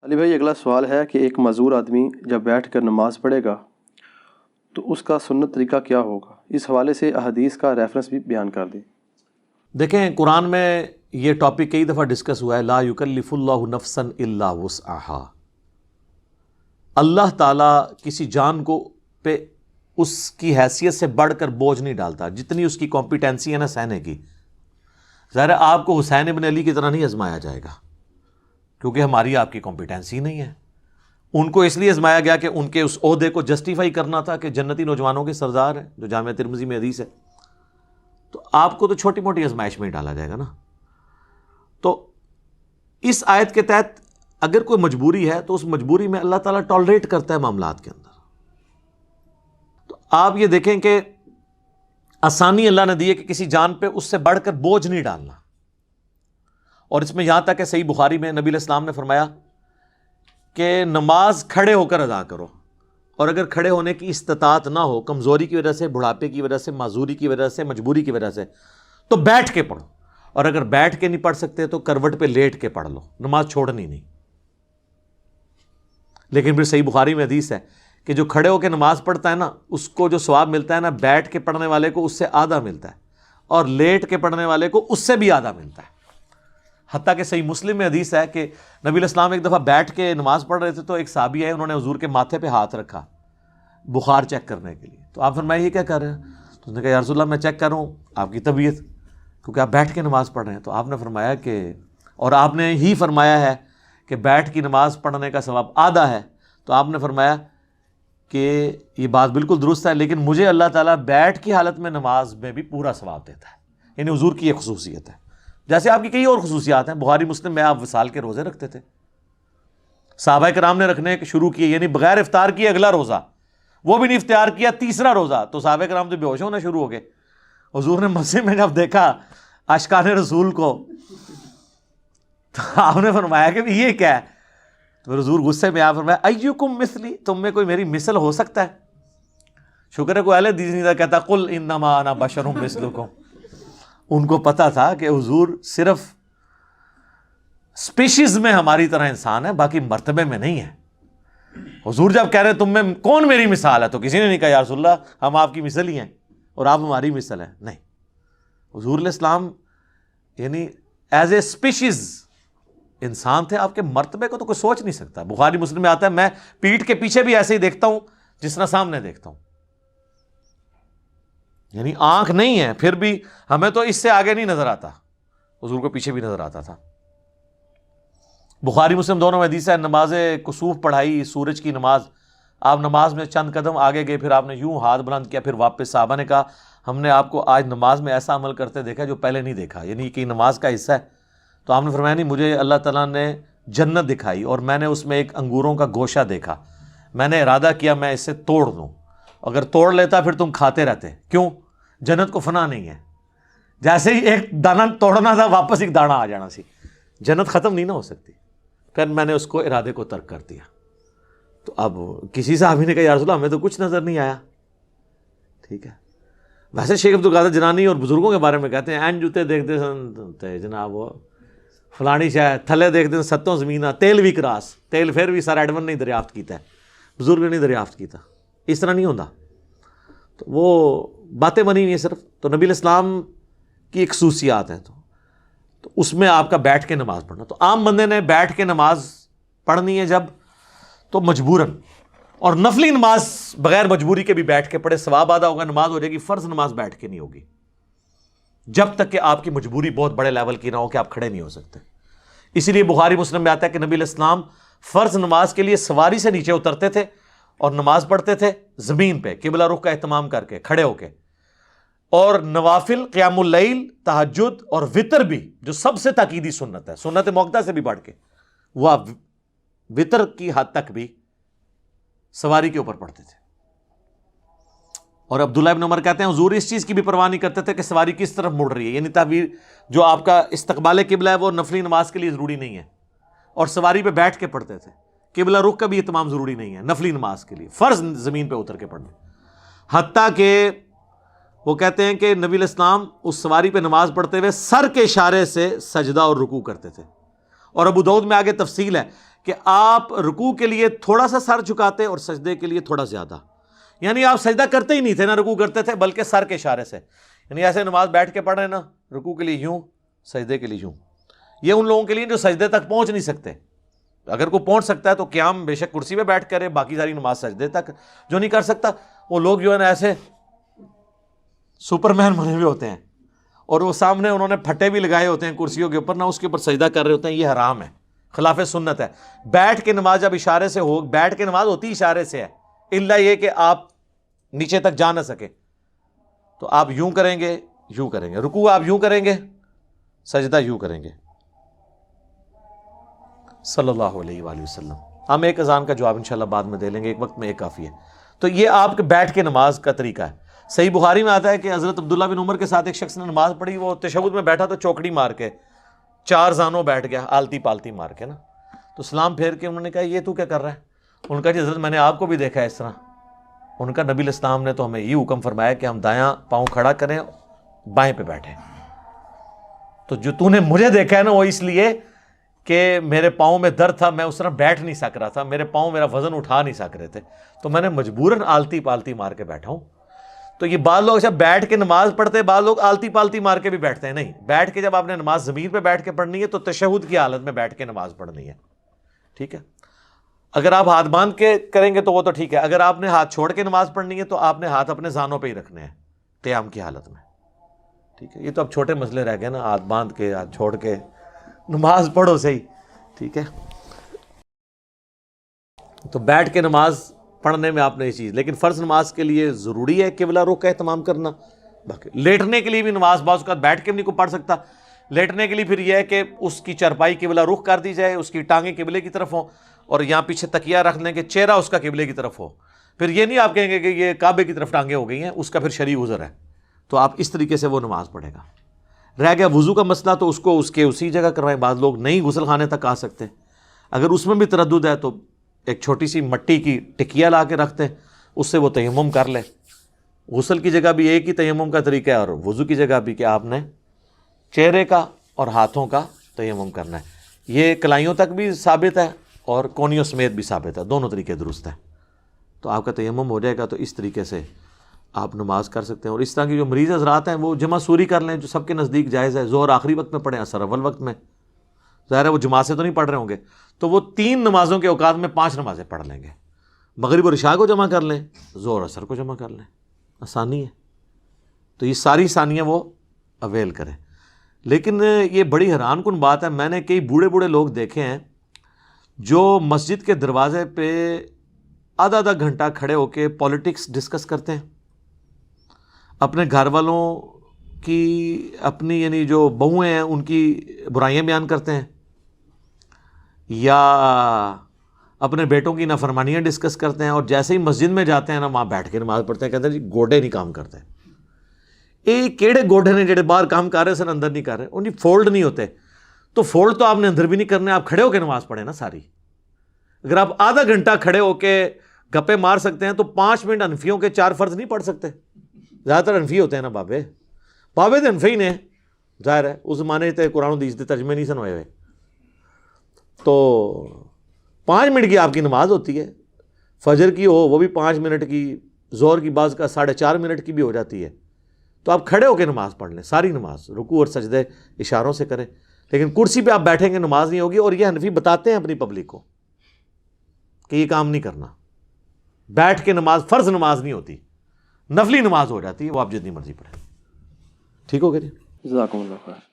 علی بھائی اگلا سوال ہے کہ ایک معذور آدمی جب بیٹھ کر نماز پڑھے گا تو اس کا سنت طریقہ کیا ہوگا؟ اس حوالے سے احادیث کا ریفرنس بھی بیان کر دیں۔ دیکھیں قرآن میں یہ ٹاپک کئی دفعہ ڈسکس ہوا ہے، لا یکلف اللہ نفسا الا وسعہا۔ اللہ تعالیٰ کسی جان کو پہ اس کی حیثیت سے بڑھ کر بوجھ نہیں ڈالتا، جتنی اس کی کمپیٹنسی ہے نا سہنے کی۔ ظاہر ہے آپ کو حسین ابن علی کی طرح نہیں آزمایا جائے گا، کیونکہ ہماری آپ کی کمپیٹنسی نہیں ہے۔ ان کو اس لیے آزمایا گیا کہ ان کے اس عہدے کو جسٹیفائی کرنا تھا کہ جنتی نوجوانوں کے سردار ہیں، جو جامعہ ترمذی میں حدیث ہے۔ تو آپ کو تو چھوٹی موٹی آزمائش میں ہی ڈالا جائے گا نا۔ تو اس آیت کے تحت اگر کوئی مجبوری ہے تو اس مجبوری میں اللہ تعالیٰ ٹالریٹ کرتا ہے معاملات کے اندر۔ تو آپ یہ دیکھیں کہ آسانی اللہ نے دی ہے کہ کسی جان پہ اس سے بڑھ کر بوجھ نہیں ڈالنا۔ اور اس میں یہاں تک کہ صحیح بخاری میں نبی علیہ السلام نے فرمایا کہ نماز کھڑے ہو کر ادا کرو، اور اگر کھڑے ہونے کی استطاعت نہ ہو، کمزوری کی وجہ سے، بڑھاپے کی وجہ سے، معذوری کی وجہ سے، مجبوری کی وجہ سے، تو بیٹھ کے پڑھو، اور اگر بیٹھ کے نہیں پڑھ سکتے تو کروٹ پہ لیٹ کے پڑھ لو، نماز چھوڑنی نہیں۔ لیکن پھر صحیح بخاری میں حدیث ہے کہ جو کھڑے ہو کے نماز پڑھتا ہے نا، اس کو جو ثواب ملتا ہے نا، بیٹھ کے پڑھنے والے کو اس سے آدھا ملتا ہے، اور لیٹ کے پڑھنے والے کو اس سے بھی آدھا ملتا ہے۔ حتیٰ کہ صحیح مسلم میں حدیث ہے کہ نبی علیہ السلام ایک دفعہ بیٹھ کے نماز پڑھ رہے تھے تو ایک صحابی آئے، انہوں نے حضور کے ماتھے پہ ہاتھ رکھا بخار چیک کرنے کے لیے۔ تو آپ فرمائے یہ کیا کر رہے ہیں؟ تو اس نے کہا یا رسول اللہ میں چیک کر رہا ہوں آپ کی طبیعت، کیونکہ آپ بیٹھ کے نماز پڑھ رہے ہیں۔ تو آپ نے فرمایا کہ، اور آپ نے ہی فرمایا ہے کہ بیٹھ کی نماز پڑھنے کا ثواب آدھا ہے، تو آپ نے فرمایا کہ یہ بات بالکل درست ہے، لیکن مجھے اللہ تعالیٰ بیٹھ کی حالت میں نماز میں بھی پورا ثواب دیتا ہے۔ یعنی حضور کی یہ خصوصیت ہے، جیسے آپ کی کئی اور خصوصیات ہیں۔ بخاری مسلم میں آپ وصال کے روزے رکھتے تھے، صحابہ کرام نے رکھنے شروع کیے، یعنی بغیر افطار کیے اگلا روزہ، وہ بھی نہیں افطار کیا تیسرا روزہ، تو صحابہ کرام تو بے ہوش ہونا شروع ہو گئے۔ حضور نے مسجد میں جب دیکھا عاشقان رسول کو، تو آپ نے فرمایا کہ یہ کیا ہے؟ تو حضور غصے میں آپ فرمایا ایکم مثلی، تم میں کوئی میری مثل ہو سکتا ہے؟ شکر ہے کوئی اہل حدیث نہیں تھا کہتا قل انما انا بشر مثلکم۔ ان کو پتا تھا کہ حضور صرف سپیشیز میں ہماری طرح انسان ہے، باقی مرتبے میں نہیں ہے۔ حضور جب کہہ رہے تم میں کون میری مثال ہے، تو کسی نے نہیں کہا یا رسول اللہ ہم آپ کی مثل ہی ہیں اور آپ ہماری مثل ہیں، نہیں۔ حضور علیہ السلام یعنی ایز اے سپیشیز انسان تھے، آپ کے مرتبے کو تو کوئی سوچ نہیں سکتا۔ بخاری مسلم میں آتا ہے میں پیٹھ کے پیچھے بھی ایسے ہی دیکھتا ہوں جس طرح سامنے دیکھتا ہوں، یعنی آنکھ نہیں ہے، پھر بھی ہمیں تو اس سے آگے نہیں نظر آتا، حضور کو پیچھے بھی نظر آتا تھا۔ بخاری مسلم دونوں میں حدیث ہے، نماز کسوف پڑھائی، سورج کی نماز، آپ نماز میں چند قدم آگے گئے، پھر آپ نے یوں ہاتھ بلند کیا، پھر واپس۔ صحابہ نے کہا ہم نے آپ کو آج نماز میں ایسا عمل کرتے دیکھا جو پہلے نہیں دیکھا، یعنی کہ نماز کا حصہ ہے۔ تو آپ نے فرمایا نہیں، مجھے اللہ تعالیٰ نے جنت دکھائی اور میں نے اس میں ایک انگوروں کا گوشہ دیکھا، میں نے ارادہ کیا میں اس سے توڑ دوں، اگر توڑ لیتا پھر تم کھاتے رہتے، کیوں؟ جنت کو فنا نہیں ہے، جیسے ہی ایک دانہ توڑنا تھا واپس ایک دانہ آ جانا سی، جنت ختم نہیں نہ ہو سکتی۔ پھر میں نے اس کو ارادے کو ترک کر دیا۔ تو اب کسی صحابی نے کہا یا رسول اللہ ہمیں تو کچھ نظر نہیں آیا، ٹھیک ہے۔ ویسے شیخ عبد القادر جنانی اور بزرگوں کے بارے میں کہتے ہیں این جوتے دیکھتے سن جناب وہ فلانی شاہ تھلے دیکھتے سن ستوں زمینہ تیل بھی کراس، تیل پھر بھی سر ایڈمن نہیں دریافت کیتا ہے، بزرگ نے نہیں دریافت کیتا، اس طرح نہیں ہوتا۔ تو وہ باتیں بنی ہوئی ہیں صرف۔ تو نبی علیہ السلام کی ایک خصوصیات ہیں، تو اس میں آپ کا بیٹھ کے نماز پڑھنا۔ تو عام بندے نے بیٹھ کے نماز پڑھنی ہے جب، تو مجبوراً، اور نفلی نماز بغیر مجبوری کے بھی بیٹھ کے پڑھے، ثواب آدھا ہوگا، نماز ہو جائے گی۔ فرض نماز بیٹھ کے نہیں ہوگی جب تک کہ آپ کی مجبوری بہت بڑے لیول کی نہ ہو کہ آپ کھڑے نہیں ہو سکتے۔ اسی لیے بخاری مسلم میں آتا ہے کہ نبی علیہ السلام فرض نماز کے لیے سواری سے نیچے اترتے تھے اور نماز پڑھتے تھے زمین پہ قبلہ رخ کا اہتمام کر کے، کھڑے ہو کے۔ اور نوافل، قیام اللیل، تہجد اور وطر بھی، جو سب سے تاکیدی سنت ہے، سنت موقدہ سے بھی بڑھ کے، وہ آپ وطر کی حد تک بھی سواری کے اوپر پڑھتے تھے۔ اور عبداللہ ابن عمر کہتے ہیں حضور اس چیز کی بھی پرواہ نہیں کرتے تھے کہ سواری کس طرف مڑ رہی ہے، یعنی تعبیر جو آپ کا استقبال قبلہ ہے وہ نفلی نماز کے لیے ضروری نہیں ہے، اور سواری پہ بیٹھ کے پڑھتے تھے۔ قبلہ رخ کا بھی اہتمام ضروری نہیں ہے نفلی نماز کے لیے، فرض زمین پہ اتر کے پڑھنا۔ حتیٰ کہ وہ کہتے ہیں کہ نبی علیہ السلام اس سواری پہ نماز پڑھتے ہوئے سر کے اشارے سے سجدہ اور رکوع کرتے تھے۔ اور ابو داؤد میں آگے تفصیل ہے کہ آپ رکوع کے لیے تھوڑا سا سر جھکاتے اور سجدے کے لیے تھوڑا زیادہ، یعنی آپ سجدہ کرتے ہی نہیں تھے نہ رکوع کرتے تھے، بلکہ سر کے اشارے سے، یعنی ایسے نماز بیٹھ کے پڑھ رہے ہیں نا، رکوع کے لیے یوں، سجدے کے لیے یوں. یہ ان لوگوں کے لیے جو سجدے تک پہنچ نہیں سکتے. اگر کوئی پہنچ سکتا ہے تو قیام بے شک کرسی پہ بیٹھ کرے، باقی ساری نماز سجدے تک. جو نہیں کر سکتا وہ لوگ جو ہے نا ایسے سپر مین بنے ہوئے ہوتے ہیں، اور وہ سامنے انہوں نے پھٹے بھی لگائے ہوتے ہیں کرسیوں کے اوپر، نہ اس کے اوپر سجدہ کر رہے ہوتے ہیں. یہ حرام ہے، خلاف سنت ہے. بیٹھ کے نماز جب اشارے سے ہو، بیٹھ کے نماز ہوتی اشارے سے ہے، الا یہ کہ آپ نیچے تک جا نہ سکے تو آپ یوں کریں گے، یوں کریں گے. رکوع آپ یوں کریں گے، سجدہ یوں کریں گے. صلی اللہ علیہ وآلہ وسلم. ہم ایک اذان کا جواب انشاءاللہ بعد میں دے لیں گے، ایک وقت میں ایک کافی ہے. تو یہ آپ کے بیٹھ کے نماز کا طریقہ ہے. صحیح بخاری میں آتا ہے کہ حضرت عبداللہ بن عمر کے ساتھ ایک شخص نے نماز پڑھی، وہ تشہد میں بیٹھا تو چوکڑی مار کے 4 زانوں بیٹھ گیا، آلتی پالتی مار کے نا. تو سلام پھیر کے انہوں نے کہا یہ تو کیا کر رہا ہے؟ انہوں نے کہا جی حضرت میں نے آپ کو بھی دیکھا ہے اس طرح. ان کا نبی الاسلام نے تو ہمیں یہ حکم فرمایا کہ ہم دایاں پاؤں کھڑا کریں، بائیں پہ بیٹھیں. تو جو تو نے مجھے دیکھا ہے نا وہ اس لیے کہ میرے پاؤں میں درد تھا، میں اس طرح بیٹھ نہیں سک رہا تھا، میرے پاؤں میرا وزن اٹھا نہیں سک رہے تھے، تو میں نے مجبوراً آلتی پالتی مار کے بیٹھا ہوں. تو یہ بعض لوگ جب بیٹھ کے نماز پڑھتے ہیں، بعض لوگ آلتی پالتی مار کے بھی بیٹھتے ہیں. نہیں، بیٹھ کے جب آپ نے نماز زمین پہ بیٹھ کے پڑھنی ہے تو تشہد کی حالت میں بیٹھ کے نماز پڑھنی ہے. ٹھیک ہے. اگر آپ ہاتھ باندھ کے کریں گے تو وہ تو ٹھیک ہے. اگر آپ نے ہاتھ چھوڑ کے نماز پڑھنی ہے تو آپ نے ہاتھ اپنے زانوں پہ ہی رکھنے ہیں قیام کی حالت میں. ٹھیک ہے. یہ تو اب چھوٹے مسئلے رہ گئے نا، ہاتھ باندھ کے ہاتھ چھوڑ کے نماز پڑھو صحیح. ٹھیک ہے. تو بیٹھ کے نماز پڑھنے میں آپ نے یہ چیز، لیکن فرض نماز کے لیے ضروری ہے قبلہ رخ کا اہتمام کرنا. باقی لیٹنے کے لیے بھی نماز بعض اوقات بیٹھ کے بھی نہیں کوئی پڑھ سکتا. لیٹنے کے لیے پھر یہ ہے کہ اس کی چرپائی قبلہ رخ کر دی جائے، اس کی ٹانگیں قبلے کی طرف ہوں، اور یہاں پیچھے تکیہ رکھ لیں کہ چہرہ اس کا قبلے کی طرف ہو. پھر یہ نہیں آپ کہیں گے کہ یہ کعبے کی طرف ٹانگیں ہو گئی ہیں، اس کا پھر شرعی عذر ہے. تو آپ اس طریقے سے وہ نماز پڑھے گا. رہ گیا وضو کا مسئلہ، تو اس کو اس کے اسی جگہ کروائیں. بعض لوگ نہیں غسل خانے تک آ سکتے، اگر اس میں بھی تردد ہے تو ایک چھوٹی سی مٹی کی ٹکیا لا کے رکھتے ہیں، اس سے وہ تیمم کر لے. غسل کی جگہ بھی ایک ہی تیمم کا طریقہ ہے، اور وضو کی جگہ بھی کہ آپ نے چہرے کا اور ہاتھوں کا تیمم کرنا ہے. یہ کلائیوں تک بھی ثابت ہے اور کونیوں سمیت بھی ثابت ہے، دونوں طریقے درست ہیں. تو آپ کا تیمم ہو جائے گا. تو اس طریقے سے آپ نماز کر سکتے ہیں. اور اس طرح کی جو مریض حضرات ہیں وہ جمع سوری کر لیں، جو سب کے نزدیک جائز ہے. ظہر آخری وقت میں پڑھیں، عصر اول وقت میں. ظاہر ہے وہ جماعت سے تو نہیں پڑھ رہے ہوں گے، تو وہ 3 نمازوں کے اوقات میں 5 نمازیں پڑھ لیں گے. مغرب اور عشاء کو جمع کر لیں، ظہر عصر کو جمع کر لیں. آسانی ہے. تو یہ ساری ثانیہ وہ اویل کریں. لیکن یہ بڑی حیران کن بات ہے، میں نے کئی بوڑھے لوگ دیکھے ہیں جو مسجد کے دروازے پہ آدھا گھنٹہ کھڑے ہو کے پالیٹکس ڈسکس کرتے ہیں، اپنے گھر والوں کی، اپنی یعنی جو بہویں ہیں ان کی برائیاں بیان کرتے ہیں، یا اپنے بیٹوں کی نافرمانیاں ڈسکس کرتے ہیں. اور جیسے ہی مسجد میں جاتے ہیں نا، وہاں بیٹھ کے نماز پڑھتے ہیں. کہتے ہیں جی گوڈے نہیں کام کرتے. یہ کیڑے گوڈے نے جڑے باہر کام کر رہے سن اندر نہیں کر رہے، انہیں فولڈ نہیں ہوتے. تو فولڈ تو آپ نے اندر بھی نہیں کرنے، آپ کھڑے ہو کے نماز پڑھیں نا ساری. اگر آپ آدھا گھنٹہ کھڑے ہو کے گپے مار سکتے ہیں تو 5 منٹ حنفیوں کے 4 فرض نہیں پڑھ سکتے. زیادہ تر حنفی ہوتے ہیں نا بابے تو حنفی نے، ظاہر ہے اس زمانے تے قرآن و حدیث دے ترجمے نہیں سن ہوئے ہوئے. تو 5 منٹ کی آپ کی نماز ہوتی ہے. فجر کی ہو وہ بھی 5 منٹ کی، ظہر کی بعض کا 4.5 منٹ کی بھی ہو جاتی ہے. تو آپ کھڑے ہو کے نماز پڑھ لیں ساری نماز، رکوع اور سجدے اشاروں سے کریں. لیکن کرسی پہ آپ بیٹھیں گے نماز نہیں ہوگی. اور یہ حنفی بتاتے ہیں اپنی پبلک کو کہ یہ کام نہیں کرنا. بیٹھ کے نماز فرض نماز نہیں ہوتی، نفلی نماز ہو جاتی ہے، وہ آپ جتنی مرضی پڑھیں. ٹھیک ہو گیا جی. جزاکم اللہ خیر.